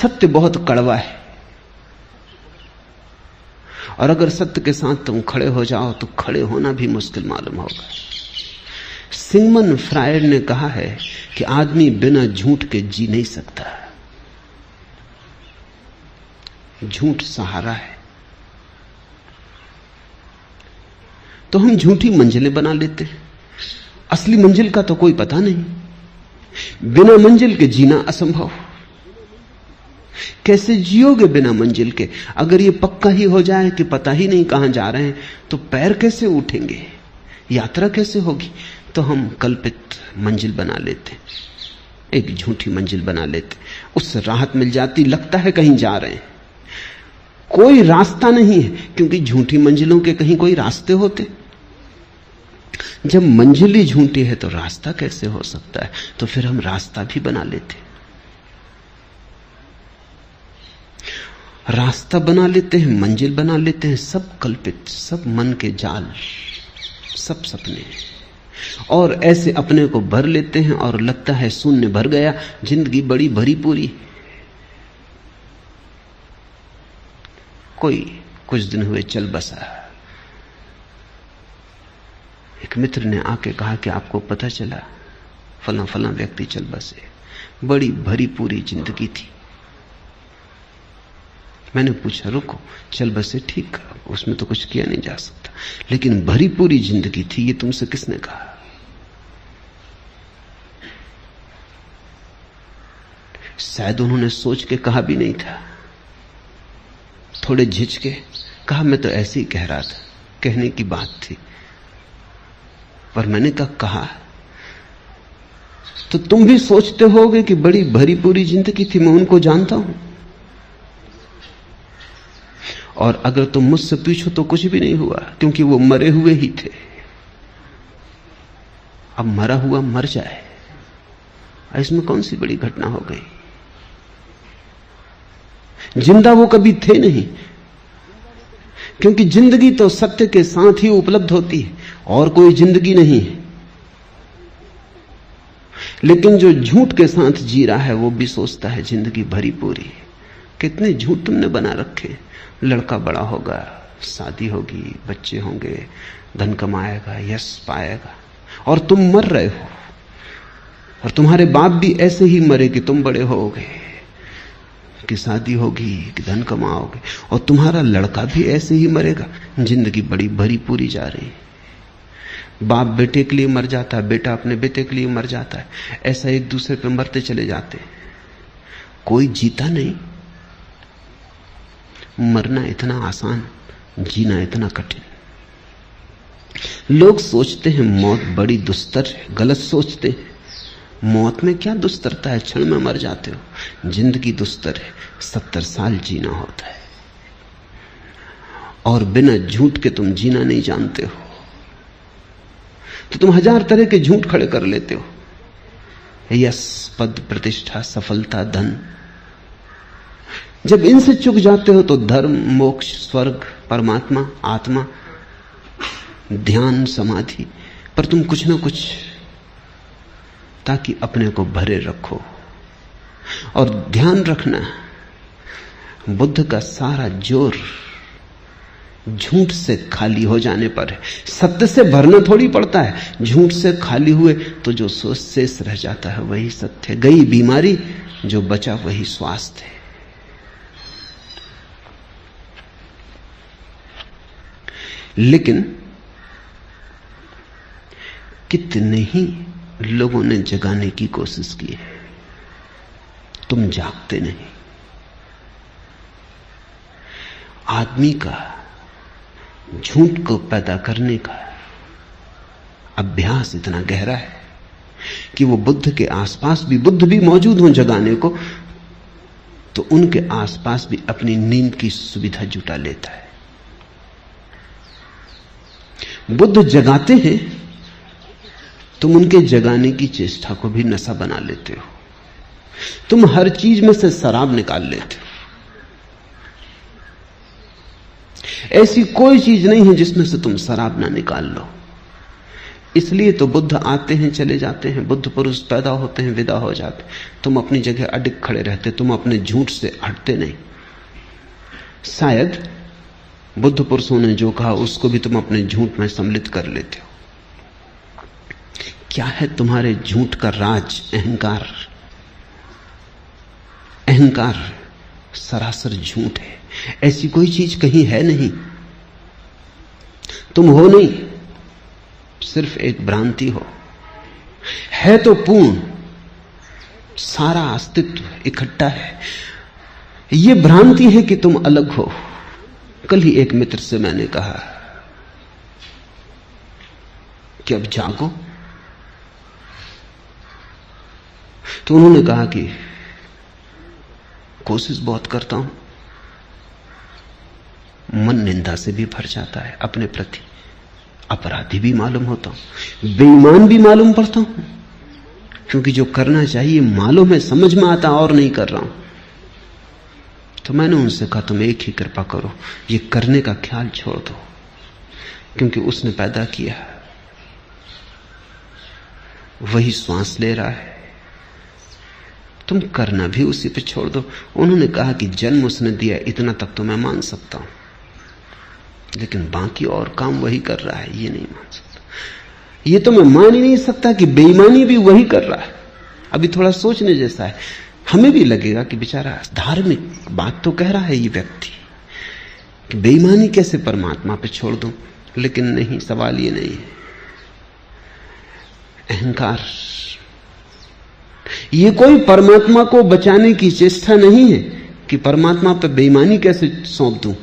सत्य बहुत कड़वा है, और अगर सत्य के साथ तुम खड़े हो जाओ तो खड़े होना भी मुश्किल मालूम होगा। सिगमंड फ्रायड ने कहा है कि आदमी बिना झूठ के जी नहीं सकता। झूठ सहारा है। तो हम झूठी मंजिलें बना लेते हैं, असली मंजिल का तो कोई पता नहीं। बिना मंजिल के जीना असंभव। कैसे जियोगे बिना मंजिल के? अगर ये पक्का ही हो जाए कि पता ही नहीं कहां जा रहे हैं, तो पैर कैसे उठेंगे, यात्रा कैसे होगी? तो हम कल्पित मंजिल बना लेते, एक झूठी मंजिल बना लेते, उससे राहत मिल जाती, लगता है कहीं जा रहे हैं। कोई रास्ता नहीं है, क्योंकि झूठी मंजिलों के कहीं कोई रास्ते होते? जब मंजिल ही झूठी है तो रास्ता कैसे हो सकता है? तो फिर हम रास्ता भी बना लेते, रास्ता बना लेते हैं, मंजिल बना लेते हैं, सब कल्पित, सब मन के जाल, सब सपने। और ऐसे अपने को भर लेते हैं और लगता है शून्य भर गया, जिंदगी बड़ी भरी पूरी। कोई कुछ दिन हुए चल बसा, एक मित्र ने आके कहा कि आपको पता चला फला फला व्यक्ति चल बसे, बड़ी भरी पूरी जिंदगी थी। मैंने पूछा रुको, चल बसे ठीक, उसमें तो कुछ किया नहीं जा सकता, लेकिन भरी पूरी जिंदगी थी, ये तुमसे किसने कहा? शायद उन्होंने सोच के कहा भी नहीं था, थोड़े झिझके कहा मैं तो ऐसे ही कह रहा था, कहने की बात थी। पर मैंने कहा तो तुम भी सोचते होगे कि बड़ी भरी पूरी जिंदगी थी, मैं उनको जानता हूं। और अगर तुम मुझसे पूछो तो कुछ भी नहीं हुआ, क्योंकि वो मरे हुए ही थे। अब मरा हुआ मर जाए, इसमें कौन सी बड़ी घटना हो गई? जिंदा वो कभी थे नहीं, क्योंकि जिंदगी तो सत्य के साथ ही उपलब्ध होती है, और कोई जिंदगी नहीं है। लेकिन जो झूठ के साथ जी रहा है वो भी सोचता है जिंदगी भरी पूरी। कितने झूठ तुमने बना रखे। लड़का बड़ा होगा, शादी होगी, बच्चे होंगे, धन कमाएगा, यश पाएगा, और तुम मर रहे हो। और तुम्हारे बाप भी ऐसे ही मरे कि तुम बड़े होगे, कि शादी होगी, कि धन कमाओगे, और तुम्हारा लड़का भी ऐसे ही मरेगा। जिंदगी बड़ी भरी पूरी जा रही है। बाप बेटे के लिए मर जाता है, बेटा अपने बेटे के लिए मर जाता है, ऐसा एक दूसरे पे मरते चले जाते। कोई जीता नहीं। मरना इतना आसान, जीना इतना कठिन। लोग सोचते हैं मौत बड़ी दुस्तर है, गलत सोचते हैं। मौत में क्या दुस्तरता है, क्षण में मर जाते हो। जिंदगी दुस्तर है, 70 साल जीना होता है, और बिना झूठ के तुम जीना नहीं जानते हो, तो तुम 1000 तरह के झूठ खड़े कर लेते हो। यश, पद, प्रतिष्ठा, सफलता, धन। जब इनसे चूक जाते हो तो धर्म, मोक्ष, स्वर्ग, परमात्मा, आत्मा, ध्यान, समाधि, पर तुम कुछ ना कुछ ताकि अपने को भरे रखो। और ध्यान रखना, बुद्ध का सारा जोर झूठ से खाली हो जाने पर है। सत्य से भरना थोड़ी पड़ता है। झूठ से खाली हुए तो जो शेष रह जाता है वही सत्य है। गई बीमारी, जो बचा वही स्वास्थ्य है। लेकिन कितने ही लोगों ने जगाने की कोशिश की है, तुम जागते नहीं। आदमी का झूठ को पैदा करने का अभ्यास इतना गहरा है कि वो बुद्ध के आसपास भी, बुद्ध भी मौजूद हों जगाने को, तो उनके आसपास भी अपनी नींद की सुविधा जुटा लेता है। बुद्ध जगाते हैं, तुम उनके जगाने की चेष्टा को भी नशा बना लेते हो। तुम हर चीज में से शराब निकाल लेते हो। ऐसी कोई चीज नहीं है जिसमें से तुम शराब ना निकाल लो। इसलिए तो बुद्ध आते हैं, चले जाते हैं, बुद्ध पुरुष पैदा होते हैं, विदा हो जाते। तुम अपनी जगह अडिग खड़े रहते, तुम अपने झूठ से हटते नहीं। शायद बुद्ध पुरुषों ने जो कहा उसको भी तुम अपने झूठ में सम्मिलित कर लेते हो। क्या है तुम्हारे झूठ का राज? अहंकार। अहंकार सरासर झूठ है। ऐसी कोई चीज कहीं है नहीं। तुम हो नहीं, सिर्फ एक भ्रांति हो। है तो पूर्ण, सारा अस्तित्व इकट्ठा है। यह भ्रांति है कि तुम अलग हो। कल ही एक मित्र से मैंने कहा कि अब जागो, तो उन्होंने कहा कि कोशिश बहुत करता हूं, मन निंदा से भी भर जाता है, अपने प्रति अपराधी भी मालूम होता हूं, बेईमान भी मालूम पड़ता हूं, क्योंकि जो करना चाहिए मालूम है, समझ में आता और नहीं कर रहा हूं। तो मैंने उनसे कहा तुम एक ही कृपा करो, ये करने का ख्याल छोड़ दो, क्योंकि उसने पैदा किया, वही श्वास ले रहा है, तुम करना भी उसी पे छोड़ दो। उन्होंने कहा कि जन्म उसने दिया, इतना तक तो मैं मान सकता हूं, लेकिन बाकी और काम वही कर रहा है, ये नहीं मान सकता। ये तो मैं मान ही नहीं सकता कि बेईमानी भी वही कर रहा है। अभी थोड़ा सोचने जैसा है। हमें भी लगेगा कि बेचारा धार्मिक बात तो कह रहा है ये व्यक्ति, कि बेईमानी कैसे परमात्मा पे छोड़ दूं, लेकिन नहीं, सवाल ये नहीं है। अहंकार, ये कोई परमात्मा को बचाने की चेष्टा नहीं है कि परमात्मा पे बेईमानी कैसे सौंप दूं।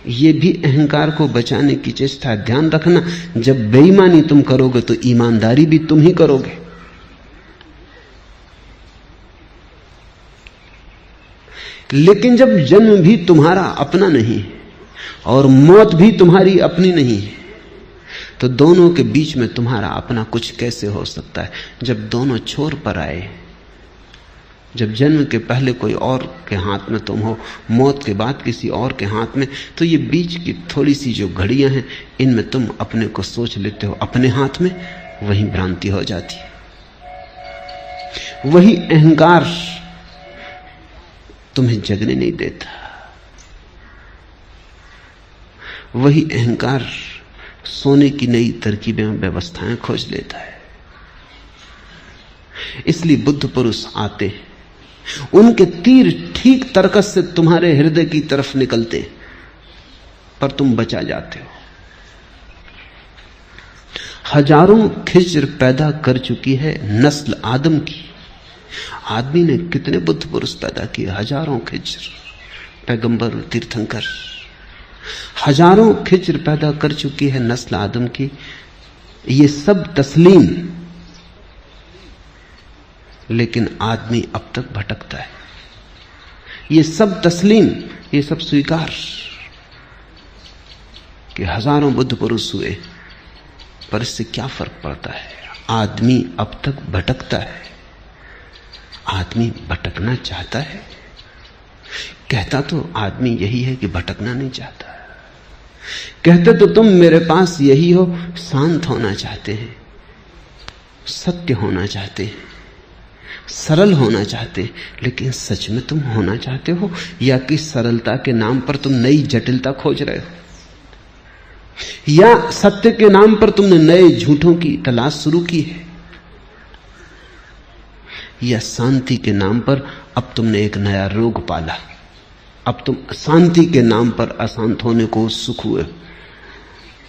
ये भी अहंकार को बचाने की चेष्टा है। ध्यान रखना, जब बेईमानी तुम करोगे तो ईमानदारी भी तुम ही करोगे। लेकिन जब जन्म भी तुम्हारा अपना नहीं है और मौत भी तुम्हारी अपनी नहीं है, तो दोनों के बीच में तुम्हारा अपना कुछ कैसे हो सकता है? जब दोनों छोर पर आए, जब जन्म के पहले कोई और के हाथ में तुम हो, मौत के बाद किसी और के हाथ में, तो ये बीच की थोड़ी सी जो घड़ियां हैं, इनमें तुम अपने को सोच लेते हो अपने हाथ में, वही भ्रांति हो जाती है। वही अहंकार तुम्हें जगने नहीं देता। वही अहंकार सोने की नई तरकीबें, व्यवस्थाएं खोज लेता है। इसलिए बुद्ध पुरुष आते, उनके तीर ठीक तरकस से तुम्हारे हृदय की तरफ निकलते, पर तुम बचा जाते हो। हजारों खिज्र पैदा कर चुकी है नस्ल आदम की। आदमी ने कितने बुद्ध पुरुष पैदा किए, हजारों खिज्र, पैगंबर, तीर्थंकर, हजारों खिज्र पैदा कर चुकी है नस्ल आदम की। ये सब तस्लीम, लेकिन आदमी अब तक भटकता है। ये सब तस्लीम, ये सब स्वीकार कि हजारों बुद्ध पुरुष हुए, पर इससे क्या फर्क पड़ता है? आदमी अब तक भटकता है। आदमी भटकना चाहता है? कहता तो आदमी यही है कि भटकना नहीं चाहता। कहते तो तुम मेरे पास यही हो, शांत होना चाहते हैं, सत्य होना चाहते हैं, सरल होना चाहते हैं, लेकिन सच में तुम होना चाहते हो, या कि सरलता के नाम पर तुम नई जटिलता खोज रहे हो, या सत्य के नाम पर तुमने नए झूठों की तलाश शुरू की है, या शांति के नाम पर अब तुमने एक नया रोग पाला। अब तुम शांति के नाम पर अशांत होने को उत्सुक हुए।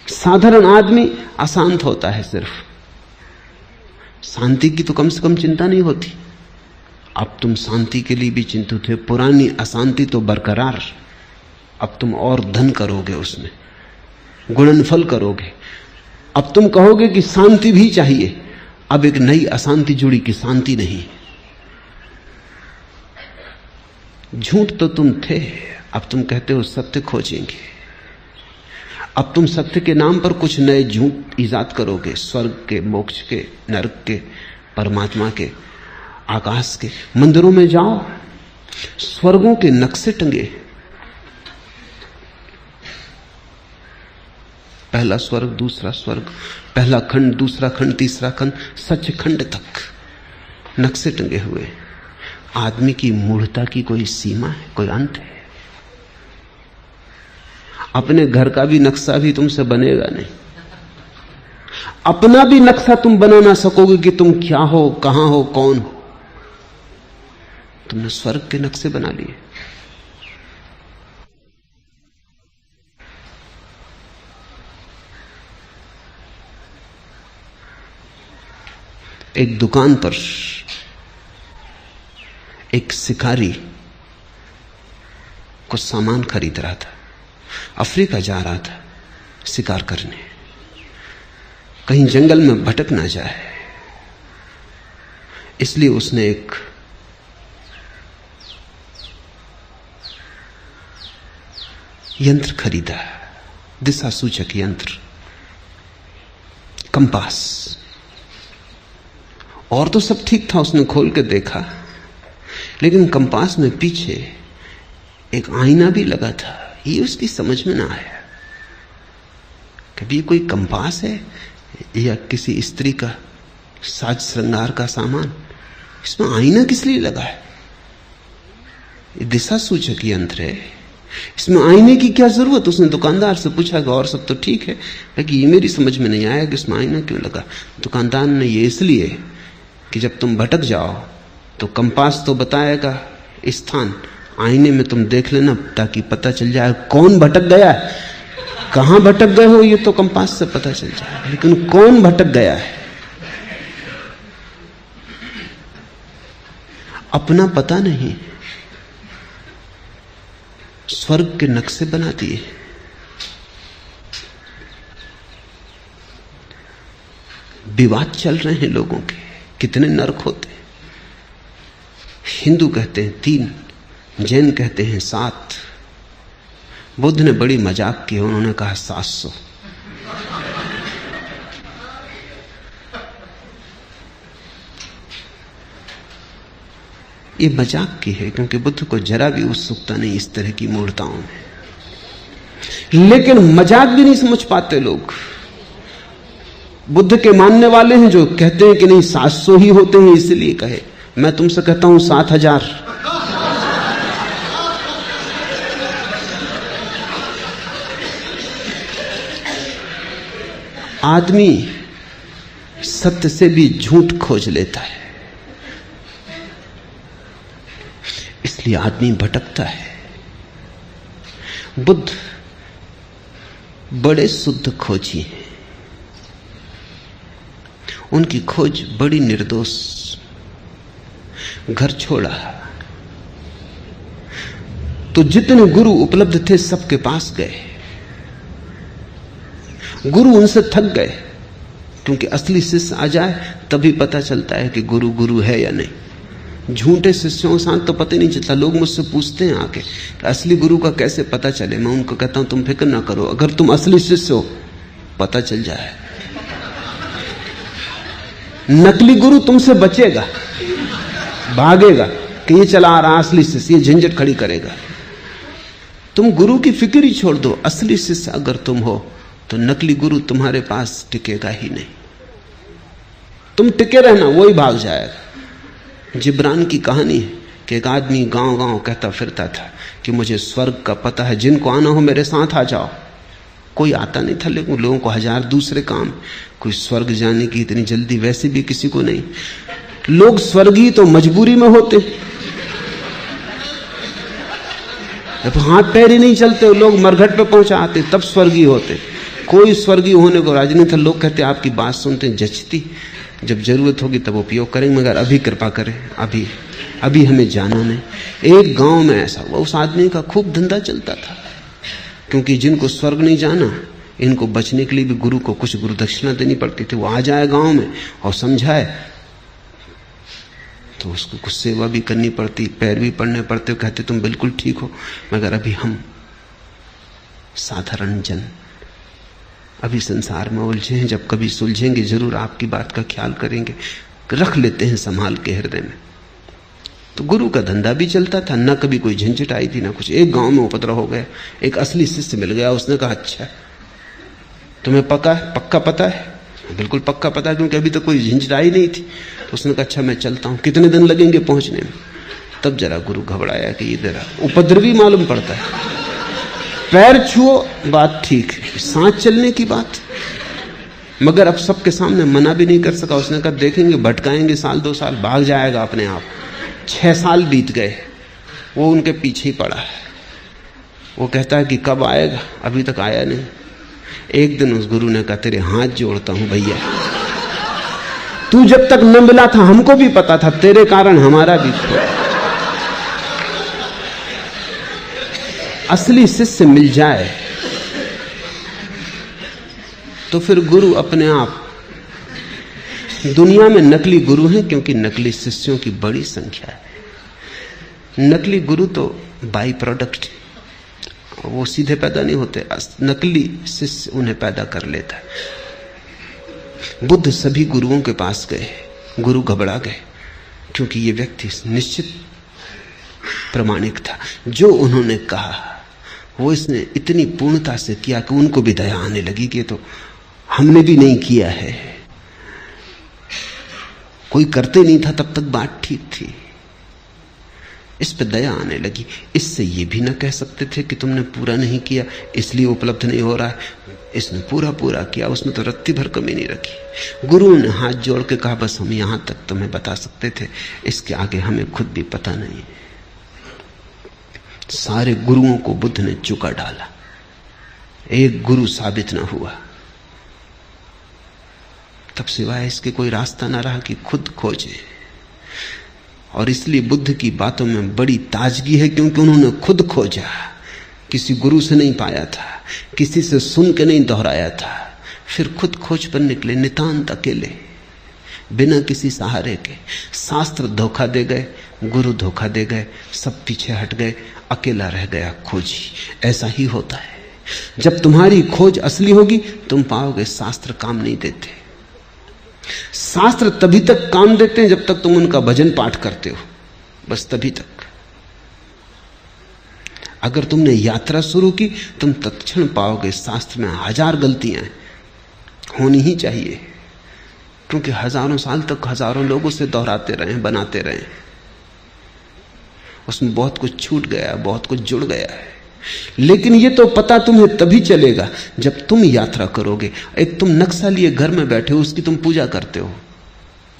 साधारण आदमी अशांत होता है, सिर्फ शांति की तो कम से कम चिंता नहीं होती। अब तुम शांति के लिए भी चिंतित हो। पुरानी अशांति तो बरकरार, अब तुम और धन करोगे, उसमें गुणनफल करोगे। अब तुम कहोगे कि शांति भी चाहिए, अब एक नई अशांति जुड़ी कि शांति नहीं। झूठ तो तुम थे, अब तुम कहते हो सत्य खोजेंगे। अब तुम सत्य के नाम पर कुछ नए झूठ ईजाद करोगे, स्वर्ग के, मोक्ष के, नरक के, परमात्मा के, आकाश के। मंदिरों में जाओ, स्वर्गों के नक्शे टंगे, पहला स्वर्ग, दूसरा स्वर्ग, पहला खंड, दूसरा खंड, तीसरा खंड, सचखंड तक नक्शे टंगे हुए। आदमी की मूढ़ता की कोई सीमा है, कोई अंत है? अपने घर का भी नक्शा भी तुमसे बनेगा नहीं। अपना भी नक्शा तुम बना ना सकोगे कि तुम क्या हो, कहां हो, कौन हो। तुमने स्वर्ग के नक्शे बना लिए। एक दुकान पर एक शिकारी कुछ सामान खरीद रहा था। अफ्रीका जा रहा था शिकार करने, कहीं जंगल में भटक ना जाए, इसलिए उसने एक यंत्र खरीदा, दिशा सूचक यंत्र, कंपास। और तो सब ठीक था, उसने खोल के देखा, लेकिन कंपास में पीछे एक आईना भी लगा था। ये उसकी समझ में ना आया। कभी कोई कंपास है या किसी स्त्री का साज श्रृंगार का सामान, इसमें आईना किस लिए लगा है? ये दिशा सूचक यंत्र है, इसमें आईने की क्या जरूरत? उसने दुकानदार से पूछा कि और सब तो ठीक है, लेकिन ये मेरी समझ में नहीं आया कि इसमें आईना क्यों लगा। दुकानदार ने, ये इसलिए कि जब तुम भटक जाओ तो कंपास तो बताएगा स्थान, आईने में तुम देख लेना ताकि पता चल जाए कौन भटक गया है। कहां भटक गए हो ये तो कंपास से पता चल जाए, लेकिन कौन भटक गया है अपना पता नहीं। स्वर्ग के नक्शे बना दिए। विवाद चल रहे हैं लोगों के, कितने नरक होते। हिंदू कहते हैं 3, जैन कहते हैं 7। बुद्ध ने बड़ी मजाक की, उन्होंने कहा 700। ये मजाक की है, क्योंकि बुद्ध को जरा भी उत्सुकता नहीं इस तरह की मूर्ताओं में। लेकिन मजाक भी नहीं समझ पाते लोग। बुद्ध के मानने वाले हैं जो कहते हैं कि नहीं 700 ही होते हैं, इसलिए कहे। मैं तुमसे कहता हूं 7000। आदमी सत्य से भी झूठ खोज लेता है, इसलिए आदमी भटकता है। बुद्ध बड़े शुद्ध खोजी हैं, उनकी खोज बड़ी निर्दोष। घर छोड़ा तो जितने गुरु उपलब्ध थे सबके पास गए। गुरु उनसे थक गए, क्योंकि असली शिष्य आ जाए तभी पता चलता है कि गुरु गुरु है या नहीं। झूठे शिष्यों के साथ तो पता नहीं चलता। लोग मुझसे पूछते हैं आके असली गुरु का कैसे पता चले। मैं उनको कहता हूं तुम फिक्र ना करो, अगर तुम असली शिष्य हो पता चल जाए। नकली गुरु तुमसे बचेगा, भागेगा कि ये चला आ रहा असली शिष्य, ये झंझट खड़ी करेगा। तुम गुरु की फिक्र ही छोड़ दो। असली शिष्य अगर तुम हो तो नकली गुरु तुम्हारे पास टिकेगा ही नहीं। तुम टिके रहना, वो ही भाग जाएगा। जिब्रान की कहानी है कि एक आदमी गांव गांव कहता फिरता था कि मुझे स्वर्ग का पता है, जिनको आना हो मेरे साथ आ जाओ। कोई आता नहीं था, लेकिन लोगों को 1000 दूसरे काम। कोई स्वर्ग जाने की इतनी जल्दी वैसे भी किसी को नहीं। लोग स्वर्गीय तो मजबूरी में होते, जब हाथ पैर ही नहीं चलते लोग मरघट पे पहुंचाते तब स्वर्गीय होते। कोई स्वर्गीय होने को राजी नहीं था। लोग कहते आपकी बात सुनते जचती, जब जरूरत होगी तब उपयोग करेंगे, मगर अभी कृपा करें, अभी हमें जाना नहीं। एक गांव में ऐसा हुआ, उस आदमी का खूब धंधा चलता था, क्योंकि जिनको स्वर्ग नहीं जाना इनको बचने के लिए भी गुरु को कुछ गुरु दक्षिणा देनी पड़ती थी। वो आ जाए गांव में और समझाए तो उसको कुछ सेवा भी करनी पड़ती, पैर भी पड़ने पड़ते। कहते तुम बिल्कुल ठीक हो, मगर अभी हम साधारण जन अभी संसार में उलझे हैं, जब कभी सुलझेंगे जरूर आपकी बात का ख्याल करेंगे, रख लेते हैं संभाल के हृदय में। तो गुरु का धंधा भी चलता था, ना कभी कोई झंझट आई थी ना कुछ। एक गांव में उपद्रव हो गया, एक असली शिष्य मिल गया। उसने कहा अच्छा तुम्हें पक्का पता है? बिल्कुल पक्का पता है, क्योंकि अभी तो कोई झंझटाई नहीं थी। तो उसने कहा अच्छा मैं चलता हूं, कितने दिन लगेंगे पहुंचने में? तब जरा गुरु घबराया कि ये जरा उपद्रवी मालूम पड़ता है। पैर छुओ बात ठीक है, सांस चलने की बात, मगर अब सबके सामने मना भी नहीं कर सका। उसने कहा देखेंगे, भटकाएंगे 1-2 साल, भाग जाएगा अपने आप। 6 साल बीत गए, वो उनके पीछे ही पड़ा है। वो कहता है कि कब आएगा, अभी तक आया नहीं। एक दिन उस गुरु ने कहा तेरे हाथ जोड़ता हूं भैया, तू जब तक न मिला था हमको भी पता था, तेरे कारण हमारा भी था। असली शिष्य मिल जाए तो फिर गुरु अपने आप। दुनिया में नकली गुरु हैं क्योंकि नकली शिष्यों की बड़ी संख्या है। नकली गुरु तो बाई प्रोडक्ट, वो सीधे पैदा नहीं होते, नकली शिष्य उन्हें पैदा कर लेता है। बुद्ध सभी गुरुओं के पास गए, गुरु घबरा गए क्योंकि ये व्यक्ति निश्चित प्रमाणिक था। जो उन्होंने कहा वो इसने इतनी पूर्णता से किया कि उनको भी दया आने लगी कि तो हमने भी नहीं किया है। कोई करते नहीं था तब तक बात ठीक थी, इस पे दया आने लगी। इससे ये भी ना कह सकते थे कि तुमने पूरा नहीं किया इसलिए उपलब्ध नहीं हो रहा है। इसने पूरा किया, उसमें तो रत्ती भर कमी नहीं रखी। गुरु ने हाथ जोड़ के कहा बस हम यहां तक तुम्हें बता सकते थे, इसके आगे हमें खुद भी पता नहीं। सारे गुरुओं को बुद्ध ने चुका डाला, एक गुरु साबित ना हुआ। तब सिवाय इसके कोई रास्ता ना रहा कि खुद खोजे। और इसलिए बुद्ध की बातों में बड़ी ताजगी है क्योंकि उन्होंने खुद खोजा, किसी गुरु से नहीं पाया था, किसी से सुन के नहीं दोहराया था, फिर खुद खोज पर निकले, नितांत अकेले, बिना किसी सहारे के। शास्त्र धोखा दे गए, गुरु धोखा दे गए, सब पीछे हट गए, अकेला रह गया खोजी। ऐसा ही होता है, जब तुम्हारी खोज असली होगी तुम पाओगे शास्त्र काम नहीं देते। शास्त्र तभी तक काम देते हैं जब तक तुम उनका भजन पाठ करते हो, बस तभी तक। अगर तुमने यात्रा शुरू की तुम तत्क्षण पाओगे शास्त्र में 1000 गलतियां होनी ही चाहिए, क्योंकि हजारों साल तक हजारों लोगों से दोहराते रहे, बनाते रहे, उसमें बहुत कुछ छूट गया, बहुत कुछ जुड़ गया है। लेकिन ये तो पता तुम्हें तभी चलेगा जब तुम यात्रा करोगे। एक तुम नक्शा लिए घर में बैठे हो, उसकी तुम पूजा करते हो,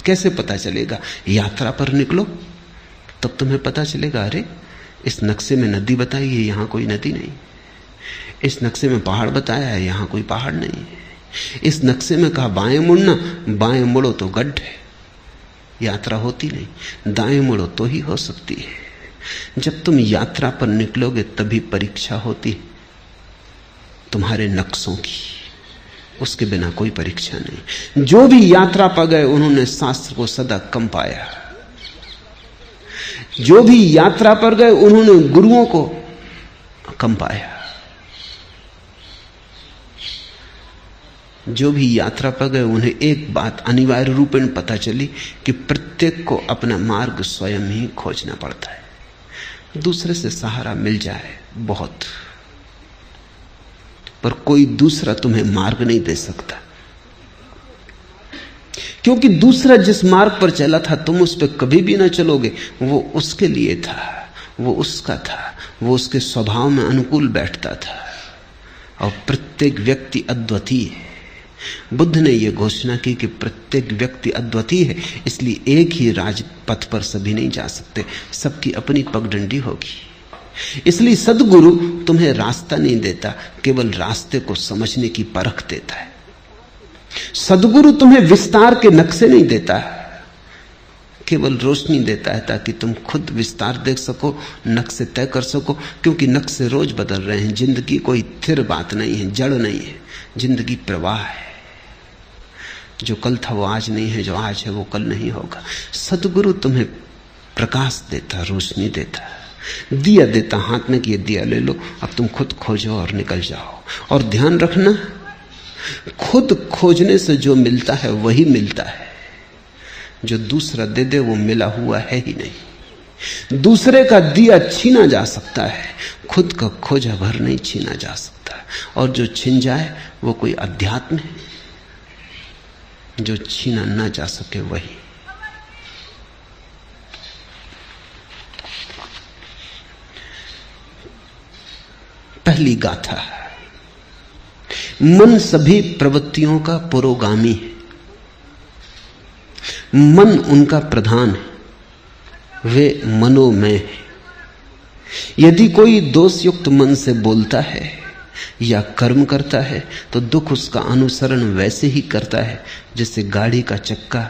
कैसे पता चलेगा? यात्रा पर निकलो तब तुम्हें पता चलेगा, अरे इस नक्शे में नदी बताई है, यहां कोई नदी नहीं। इस नक्शे में पहाड़ बताया है, यहां कोई पहाड़ नहीं। इस नक्शे में कहा बाएं मुड़ना, बाएं मुड़ो तो गड्ढे, यात्रा होती नहीं। दाएं मुड़ो तो ही हो सकती है। जब तुम यात्रा पर निकलोगे तभी परीक्षा होती तुम्हारे नक्शों की, उसके बिना कोई परीक्षा नहीं। जो भी यात्रा पर गए उन्होंने शास्त्र को सदा कम पाया, जो भी यात्रा पर गए उन्होंने गुरुओं को कम पाया। जो भी यात्रा पर गए उन्हें एक बात अनिवार्य रूपेण पता चली कि प्रत्येक को अपना मार्ग स्वयं ही खोजना पड़ता है। दूसरे से सहारा मिल जाए बहुत, पर कोई दूसरा तुम्हें मार्ग नहीं दे सकता, क्योंकि दूसरा जिस मार्ग पर चला था तुम उस पर कभी भी ना चलोगे। वो उसके लिए था, वो उसका था, वो उसके स्वभाव में अनुकूल बैठता था। और प्रत्येक व्यक्ति अद्वितीय है। बुद्ध ने यह घोषणा की कि प्रत्येक व्यक्ति अद्वितीय है, इसलिए एक ही राजपथ पर सभी नहीं जा सकते, सबकी अपनी पगडंडी होगी। इसलिए सद्गुरु तुम्हें रास्ता नहीं देता, केवल रास्ते को समझने की परख देता है। सद्गुरु तुम्हें विस्तार के नक्शे नहीं देता, केवल रोशनी देता है ताकि तुम खुद विस्तार देख सको, नक्शे तय कर सको, क्योंकि नक्शे रोज बदल रहे हैं। जिंदगी कोई स्थिर बात नहीं है, जड़ नहीं है, जिंदगी प्रवाह है। जो कल था वो आज नहीं है, जो आज है वो कल नहीं होगा। सद्गुरु तुम्हें प्रकाश देता, रोशनी देता, दिया देता हाथ में कि ये दिया ले लो, अब तुम खुद खोजो और निकल जाओ। और ध्यान रखना, खुद खोजने से जो मिलता है वही मिलता है, जो दूसरा दे दे वो मिला हुआ है ही नहीं। दूसरे का दिया छीना जा सकता है, खुद का खोजा भर नहीं छीना जा सकता। और जो छिन जाए वो कोई अध्यात्म है? जो छीना ना जा सके वही। पहली गाथा, मन सभी प्रवृत्तियों का पुरोगामी है। मन उनका प्रधान है, वे मनोमय है। यदि कोई दोषयुक्त मन से बोलता है या कर्म करता है तो दुख उसका अनुसरण वैसे ही करता है जैसे गाड़ी का चक्का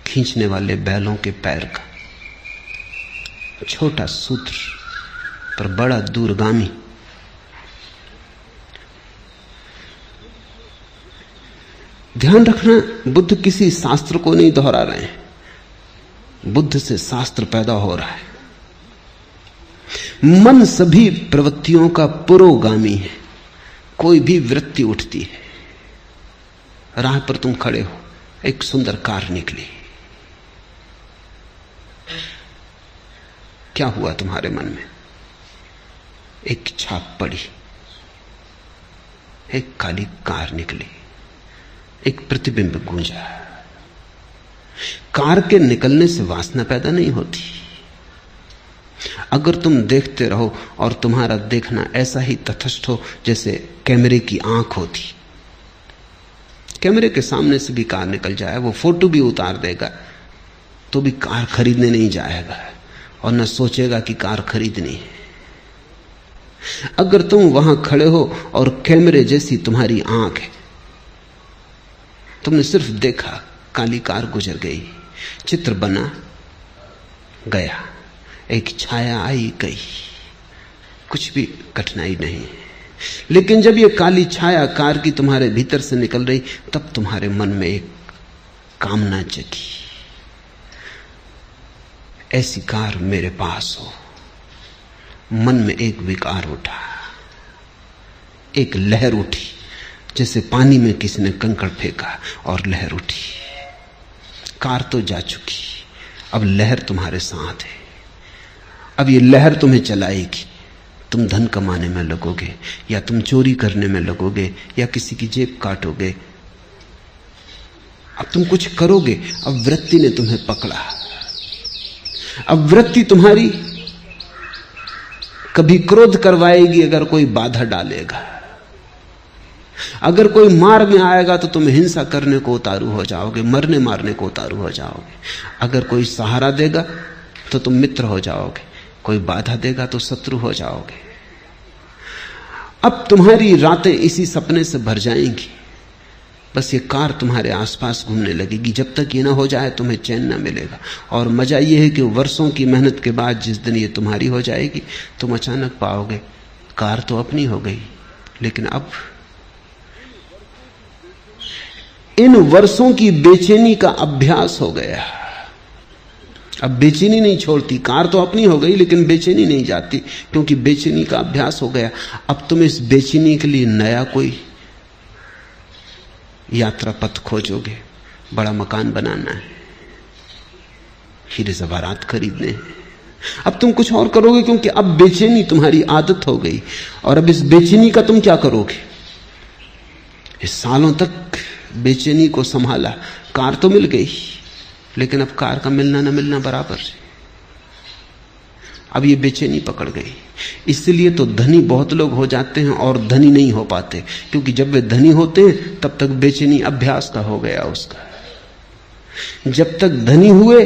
खींचने वाले बैलों के पैर का। छोटा सूत्र पर बड़ा दूरगामी। ध्यान रखना, बुद्ध किसी शास्त्र को नहीं दोहरा रहे हैं, बुद्ध से शास्त्र पैदा हो रहा है। मन सभी प्रवृत्तियों का पुरोगामी है। कोई भी वृत्ति उठती है, राह पर तुम खड़े हो, एक सुंदर कार निकली, क्या हुआ तुम्हारे मन में? एक छाप पड़ी, एक काली कार निकली, एक प्रतिबिंब गूंजा। कार के निकलने से वासना पैदा नहीं होती। अगर तुम देखते रहो और तुम्हारा देखना ऐसा ही तटस्थ हो जैसे कैमरे की आंख होती, कैमरे के सामने से भी कार निकल जाए, वो फोटो भी उतार देगा तो भी कार खरीदने नहीं जाएगा और न सोचेगा कि कार खरीदनी है। अगर तुम वहां खड़े हो और कैमरे जैसी तुम्हारी आंख है, तुमने सिर्फ देखा, काली कार गुजर गई, चित्र बना गया, एक छाया आई गई, कुछ भी कठिनाई नहीं। लेकिन जब ये काली छाया कार की तुम्हारे भीतर से निकल रही, तब तुम्हारे मन में एक कामना जगी, ऐसी कार मेरे पास हो। मन में एक विकार उठा, एक लहर उठी, जैसे पानी में किसी ने कंकड़ फेंका और लहर उठी। कार तो जा चुकी, अब लहर तुम्हारे साथ है। अब ये लहर तुम्हें चलाएगी। तुम धन कमाने में लगोगे, या तुम चोरी करने में लगोगे, या किसी की जेब काटोगे। अब तुम कुछ करोगे। अब वृत्ति ने तुम्हें पकड़ा। अब वृत्ति तुम्हारी कभी क्रोध करवाएगी अगर कोई बाधा डालेगा। अगर कोई मार में आएगा तो तुम हिंसा करने को उतारू हो जाओगे, मरने मारने को उतारू हो जाओगे। अगर कोई सहारा देगा तो तुम मित्र हो जाओगे, कोई बाधा देगा तो शत्रु हो जाओगे। अब तुम्हारी रातें इसी सपने से भर जाएंगी। बस ये कार तुम्हारे आसपास घूमने लगेगी। जब तक ये ना हो जाए तुम्हें चैन ना मिलेगा। और मजा ये है कि वर्षों की मेहनत के बाद जिस दिन ये तुम्हारी हो जाएगी, तुम अचानक पाओगे कार तो अपनी हो गई, लेकिन अब इन वर्षों की बेचैनी का अभ्यास हो गया। अब बेचैनी नहीं छोड़ती। कार तो अपनी हो गई लेकिन बेचैनी नहीं जाती, क्योंकि बेचैनी का अभ्यास हो गया। अब तुम इस बेचैनी के लिए नया कोई यात्रा पथ खोजोगे। बड़ा मकान बनाना है, हीरे जवाहरात खरीदने हैं। अब तुम कुछ और करोगे, क्योंकि अब बेचैनी तुम्हारी आदत हो गई। और अब इस बेचैनी का तुम क्या करोगे? इस सालों तक बेचैनी को संभाला, कार तो मिल गई, लेकिन अब कार का मिलना न मिलना बराबर है। अब ये बेचैनी पकड़ गई। इसलिए तो धनी बहुत लोग हो जाते हैं और धनी नहीं हो पाते, क्योंकि जब वे धनी होते हैं तब तक बेचैनी अभ्यास का हो गया उसका। जब तक धनी हुए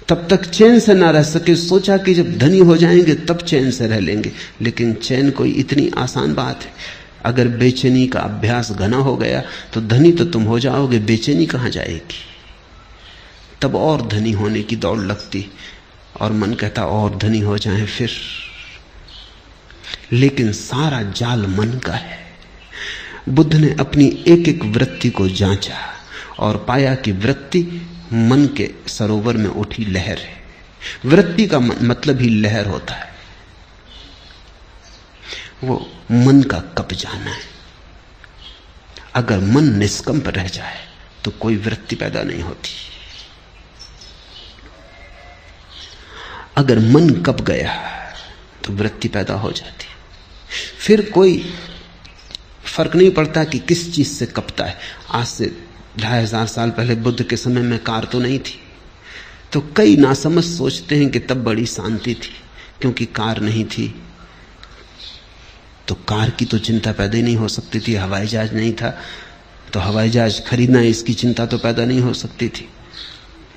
तब तक चैन से ना रह सके। सोचा कि जब धनी हो जाएंगे तब चैन से रह लेंगे, लेकिन चैन कोई इतनी आसान बात है? अगर बेचैनी का अभ्यास घना हो गया तो धनी तो तुम हो जाओगे, बेचैनी कहां जाएगी? तब और धनी होने की दौड़ लगती और मन कहता और धनी हो जाएं फिर। लेकिन सारा जाल मन का है। बुद्ध ने अपनी एक एक वृत्ति को जांचा और पाया कि वृत्ति मन के सरोवर में उठी लहर है। वृत्ति का मतलब ही लहर होता है। वो मन का कब जाना है। अगर मन निष्कंप रह जाए तो कोई वृत्ति पैदा नहीं होती। अगर मन कब गया तो वृत्ति पैदा हो जाती। फिर कोई फर्क नहीं पड़ता कि किस चीज से कपता है। आज से 2500 साल पहले बुद्ध के समय में कार तो नहीं थी, तो कई नासमझ सोचते हैं कि तब बड़ी शांति थी क्योंकि कार नहीं थी, तो कार की तो चिंता पैदा ही नहीं हो सकती थी। हवाई जहाज नहीं था तो हवाई जहाज खरीदना इसकी चिंता तो पैदा नहीं हो सकती थी।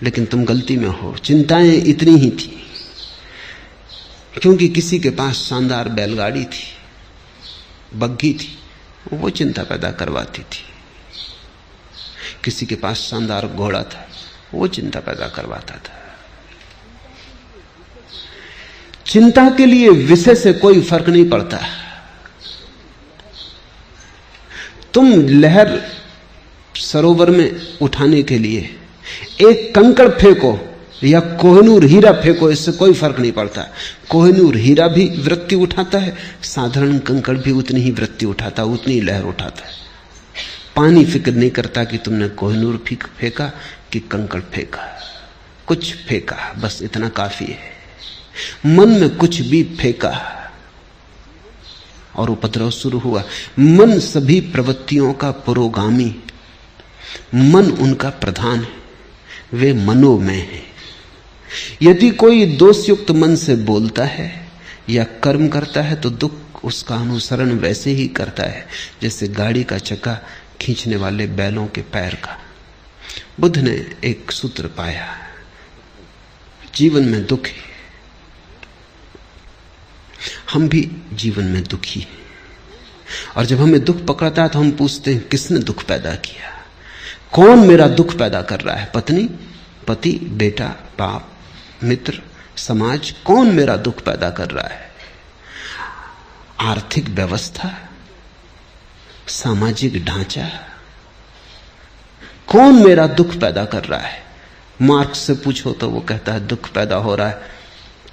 लेकिन तुम गलती में हो, चिंताएं इतनी ही थी क्योंकि किसी के पास शानदार बैलगाड़ी थी, बग्घी थी, वो चिंता पैदा करवाती थी। किसी के पास शानदार घोड़ा था, वो चिंता पैदा करवाता था। चिंता के लिए विषय से कोई फर्क नहीं पड़ता। तुम लहर सरोवर में उठाने के लिए एक कंकड़ फेंको या कोहिनूर हीरा फेंको, इससे कोई फर्क नहीं पड़ता। कोहिनूर हीरा भी वृत्ति उठाता है, साधारण कंकड़ भी उतनी ही वृत्ति उठाता, उतनी ही लहर उठाता है। पानी फिक्र नहीं करता कि तुमने कोहिनूर फेंका कि कंकड़ फेंका, कुछ फेंका, बस इतना काफी है। मन में कुछ भी फेंका और उपद्रव शुरू हुआ। मन सभी प्रवृत्तियों का पुरोगामी, मन उनका प्रधान है, वे मनोमय है। यदि कोई दोषयुक्त मन से बोलता है या कर्म करता है तो दुख उसका अनुसरण वैसे ही करता है जैसे गाड़ी का चक्का खींचने वाले बैलों के पैर का। बुद्ध ने एक सूत्र पाया, जीवन में दुख है, हम भी जीवन में दुखी हैं। और जब हमें दुख पकड़ता है तो हम पूछते हैं किसने दुख पैदा किया, कौन मेरा दुख पैदा कर रहा है? पत्नी, पति, बेटा, बाप, मित्र, समाज, कौन मेरा दुख पैदा कर रहा है? आर्थिक व्यवस्था, सामाजिक ढांचा, कौन मेरा दुख पैदा कर रहा है? मार्क्स से पूछो तो वो कहता है दुख पैदा हो रहा है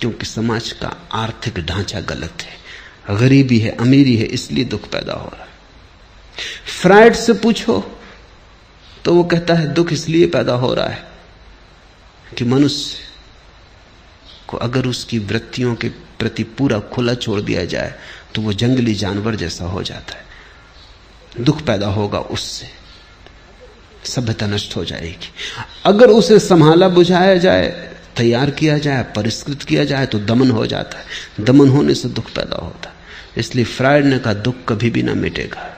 क्योंकि समाज का आर्थिक ढांचा गलत है, गरीबी है, अमीरी है, इसलिए दुख पैदा हो रहा है। फ्रायड से पूछो तो वो कहता है दुख इसलिए पैदा हो रहा है कि मनुष्य को अगर उसकी वृत्तियों के प्रति पूरा खुला छोड़ दिया जाए तो वो जंगली जानवर जैसा हो जाता है। दुख पैदा होगा उससे, सभ्यता नष्ट हो जाएगी। अगर उसे संभाला बुझाया जाए, तैयार किया जाए, परिष्कृत किया जाए तो दमन हो जाता है। दमन होने से दुख पैदा होता है। इसलिए फ्रायड ने कहा दुख कभी भी ना मिटेगा।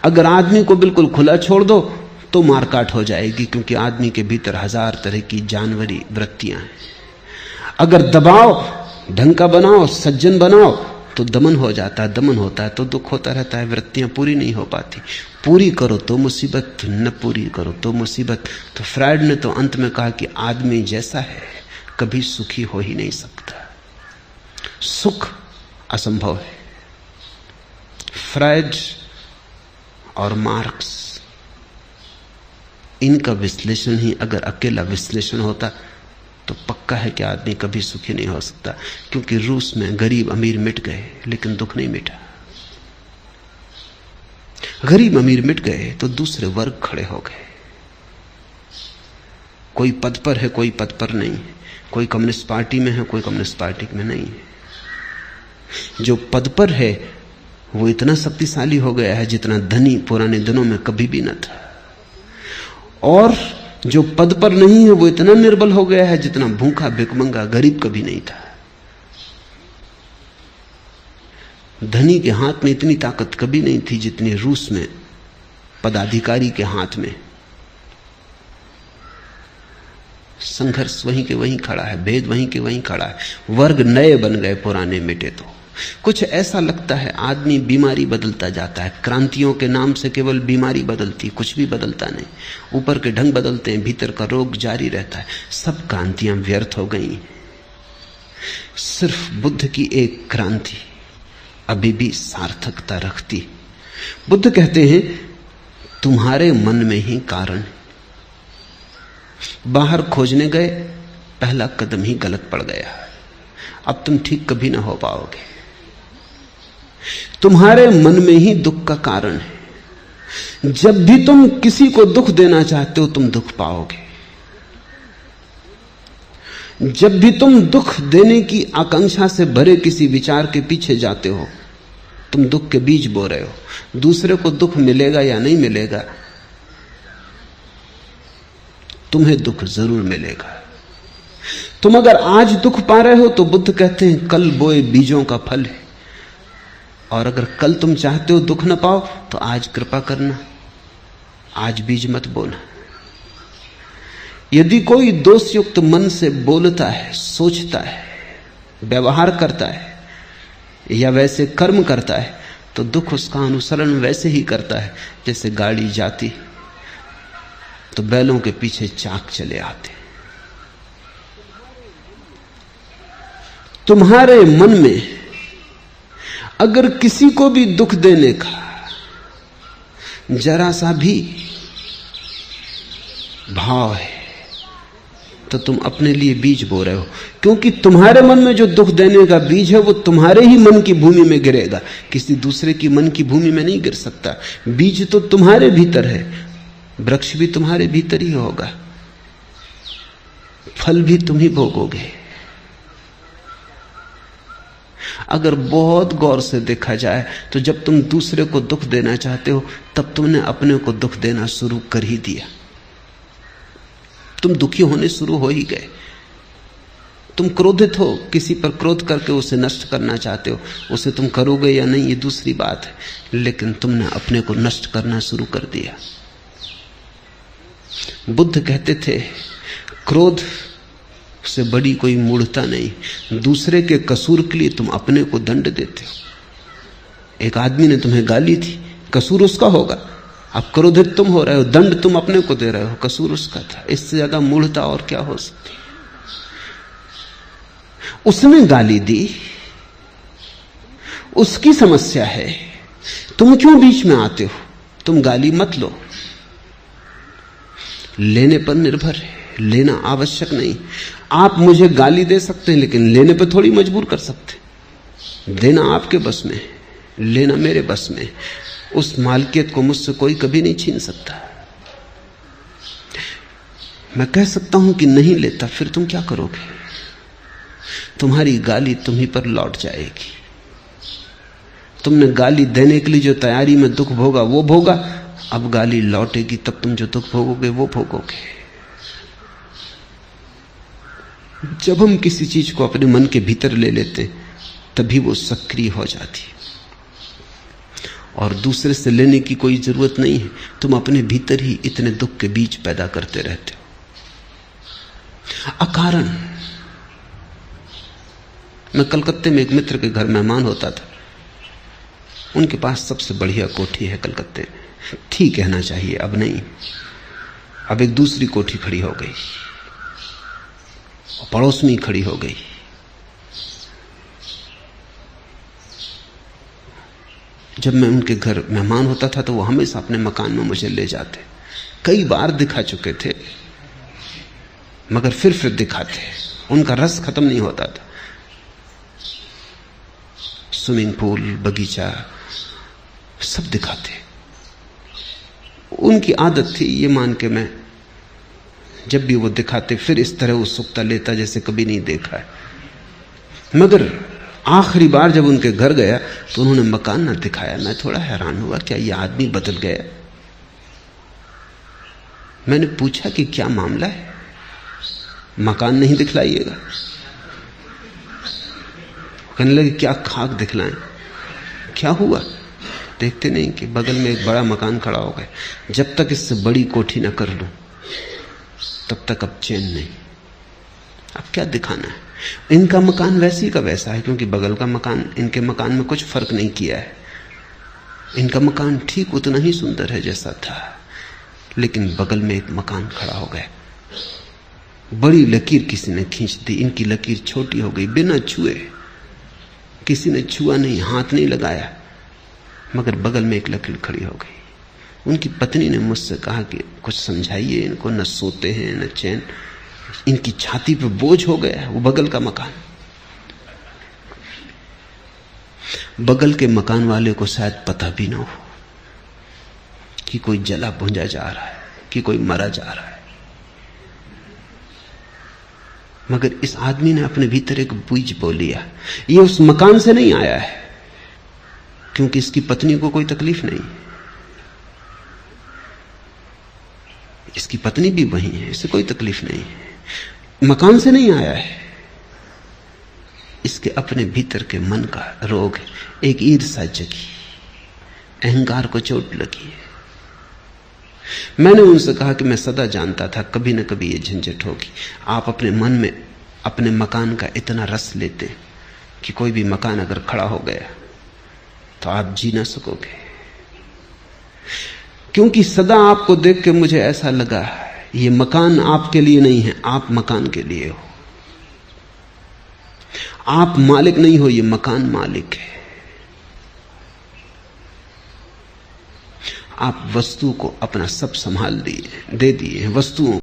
अगर आदमी को बिल्कुल खुला छोड़ दो तो मारकाट हो जाएगी क्योंकि आदमी के भीतर 1000 तरह की जानवरी वृत्तियां हैं। अगर दबाओ, ढंग का बनाओ, सज्जन बनाओ तो दमन हो जाता है, दमन होता है तो दुख होता रहता है, वृत्तियां पूरी नहीं हो पाती। पूरी करो तो मुसीबत, न पूरी करो तो मुसीबत। तो फ्रायड ने तो अंत में कहा कि आदमी जैसा है कभी सुखी हो ही नहीं सकता, सुख असंभव है। फ्रायड और मार्क्स, इनका विश्लेषण ही अगर अकेला विश्लेषण होता तो पक्का है कि आदमी कभी सुखी नहीं हो सकता, क्योंकि रूस में गरीब अमीर मिट गए लेकिन दुख नहीं मिटा। गरीब अमीर मिट गए तो दूसरे वर्ग खड़े हो गए। कोई पद पर है, कोई पद पर नहीं है, कोई कम्युनिस्ट पार्टी में है, कोई कम्युनिस्ट पार्टी में नहीं है। जो पद पर है वो इतना शक्तिशाली हो गया है जितना धनी पुराने दिनों में कभी भी न था, और जो पद पर नहीं है वो इतना निर्बल हो गया है जितना भूखा भिखमंगा गरीब कभी नहीं था। धनी के हाथ में इतनी ताकत कभी नहीं थी जितनी रूस में पदाधिकारी के हाथ में। संघर्ष वहीं के वहीं खड़ा है, भेद वहीं के वहीं खड़ा है, वर्ग नए बन गए, पुराने मिटे। तो कुछ ऐसा लगता है आदमी बीमारी बदलता जाता है, क्रांतियों के नाम से केवल बीमारी बदलती, कुछ भी बदलता नहीं। ऊपर के ढंग बदलते हैं, भीतर का रोग जारी रहता है। सब क्रांतियां व्यर्थ हो गई, सिर्फ बुद्ध की एक क्रांति अभी भी सार्थकता रखती। बुद्ध कहते हैं तुम्हारे मन में ही कारण। बाहर खोजने गए, पहला कदम ही गलत पड़ गया, अब तुम ठीक कभी ना हो पाओगे। तुम्हारे मन में ही दुख का कारण है। जब भी तुम किसी को दुख देना चाहते हो तुम दुख पाओगे। जब भी तुम दुख देने की आकांक्षा से भरे किसी विचार के पीछे जाते हो तुम दुख के बीज बो रहे हो। दूसरे को दुख मिलेगा या नहीं मिलेगा, तुम्हें दुख जरूर मिलेगा। तुम अगर आज दुख पा रहे हो तो बुद्ध कहते हैं कल बोए बीजों का फल है, और अगर कल तुम चाहते हो दुख न पाओ तो आज कृपा करना, आज बीज मत बोना। यदि कोई दोषयुक्त मन से बोलता है, सोचता है, व्यवहार करता है या वैसे कर्म करता है, तो दुख उसका अनुसरण वैसे ही करता है जैसे गाड़ी जाती तो बैलों के पीछे चाक चले आते। तुम्हारे मन में अगर किसी को भी दुख देने का जरा सा भी भाव है तो तुम अपने लिए बीज बो रहे हो, क्योंकि तुम्हारे मन में जो दुख देने का बीज है वो तुम्हारे ही मन की भूमि में गिरेगा, किसी दूसरे की मन की भूमि में नहीं गिर सकता। बीज तो तुम्हारे भीतर है, वृक्ष भी तुम्हारे भीतर ही होगा, फल भी तुम ही भोगोगे। अगर बहुत गौर से देखा जाए तो जब तुम दूसरे को दुख देना चाहते हो तब तुमने अपने को दुख देना शुरू कर ही दिया। तुम दुखी होने शुरू हो ही गए। तुम क्रोधित हो, किसी पर क्रोध करके उसे नष्ट करना चाहते हो, उसे तुम करोगे या नहीं ये दूसरी बात है, लेकिन तुमने अपने को नष्ट करना शुरू कर दिया। बुद्ध कहते थे क्रोध से बड़ी कोई मूढ़ता नहीं, दूसरे के कसूर के लिए तुम अपने को दंड देते हो। एक आदमी ने तुम्हें गाली थी, कसूर उसका होगा, अब क्रोधित तुम हो रहे हो, दंड तुम अपने को दे रहे हो, कसूर उसका था। इससे ज्यादा मूढ़ता और क्या हो सकती। उसने गाली दी, उसकी समस्या है, तुम क्यों बीच में आते हो? तुम गाली मत लो, लेने पर निर्भर है, लेना आवश्यक नहीं। आप मुझे गाली दे सकते हैं लेकिन लेने पर थोड़ी मजबूर कर सकते। देना आपके बस में, लेना मेरे बस में। उस मालकियत को मुझसे कोई कभी नहीं छीन सकता। मैं कह सकता हूं कि नहीं लेता, फिर तुम क्या करोगे? तुम्हारी गाली तुम्ही पर लौट जाएगी। तुमने गाली देने के लिए जो तैयारी में दुख भोगा वो भोगा, अब गाली लौटेगी तब तुम जो दुख भोगोगे वो भोगोगे। जब हम किसी चीज को अपने मन के भीतर ले लेते तभी वो सक्रिय हो जाती है, और दूसरे से लेने की कोई जरूरत नहीं है। तुम अपने भीतर ही इतने दुख के बीज पैदा करते रहते हो अकारण। मैं कलकत्ते में एक मित्र के घर मेहमान होता था। उनके पास सबसे बढ़िया कोठी है कलकत्ते में, ठीक कहना चाहिए, अब नहीं। अब एक दूसरी कोठी खड़ी हो गई, पड़ोस में ही खड़ी हो गई। जब मैं उनके घर मेहमान होता था तो वो हमेशा अपने मकान में मुझे ले जाते। कई बार दिखा चुके थे मगर फिर दिखाते, उनका रस खत्म नहीं होता था। स्विमिंग पूल, बगीचा सब दिखाते। उनकी आदत थी, ये मान के मैं जब भी वो दिखाते फिर इस तरह उत्सुकता लेता जैसे कभी नहीं देखा है। मगर आखिरी बार जब उनके घर गया तो उन्होंने मकान ना दिखाया। मैं थोड़ा हैरान हुआ, क्या ये आदमी बदल गया? मैंने पूछा कि क्या मामला है, मकान नहीं दिखलाइएगा? कहने लगे क्या खाक दिखलाएं, क्या हुआ? देखते नहीं कि बगल में एक बड़ा मकान खड़ा हो गया। जब तक इससे बड़ी कोठी ना कर लूं तब तक अब चैन नहीं। अब क्या दिखाना है? इनका मकान वैसी का वैसा है, क्योंकि बगल का मकान इनके मकान में कुछ फर्क नहीं किया है। इनका मकान ठीक उतना ही सुंदर है जैसा था, लेकिन बगल में एक मकान खड़ा हो गया। बड़ी लकीर किसी ने खींच दी, इनकी लकीर छोटी हो गई बिना छुए। किसी ने छुआ नहीं, हाथ नहीं लगाया, मगर बगल में एक लकीर खड़ी हो गई। उनकी पत्नी ने मुझसे कहा कि कुछ समझाइए इनको, न सोते हैं न चैन, इनकी छाती पे बोझ हो गया वो बगल का मकान। बगल के मकान वाले को शायद पता भी ना हो कि कोई जला भुंजा जा रहा है, कि कोई मरा जा रहा है। मगर इस आदमी ने अपने भीतर एक बीज बो लिया। ये उस मकान से नहीं आया है, क्योंकि इसकी पत्नी को कोई तकलीफ नहीं, इसकी पत्नी भी वही है, इसे कोई तकलीफ नहीं है। मकान से नहीं आया है, इसके अपने भीतर के मन का रोग है। एक ईर्ष्या जगी, अहंकार को चोट लगी है। मैंने उनसे कहा कि मैं सदा जानता था कभी न कभी ये झंझट होगी। आप अपने मन में अपने मकान का इतना रस लेते कि कोई भी मकान अगर खड़ा हो गया तो आप जी ना सकोगे। क्योंकि सदा आपको देख के मुझे ऐसा लगा ये मकान आपके लिए नहीं है, आप मकान के लिए हो। आप मालिक नहीं हो, ये मकान मालिक है। आप वस्तु को अपना सब संभाल दिए, दे दिए वस्तुओं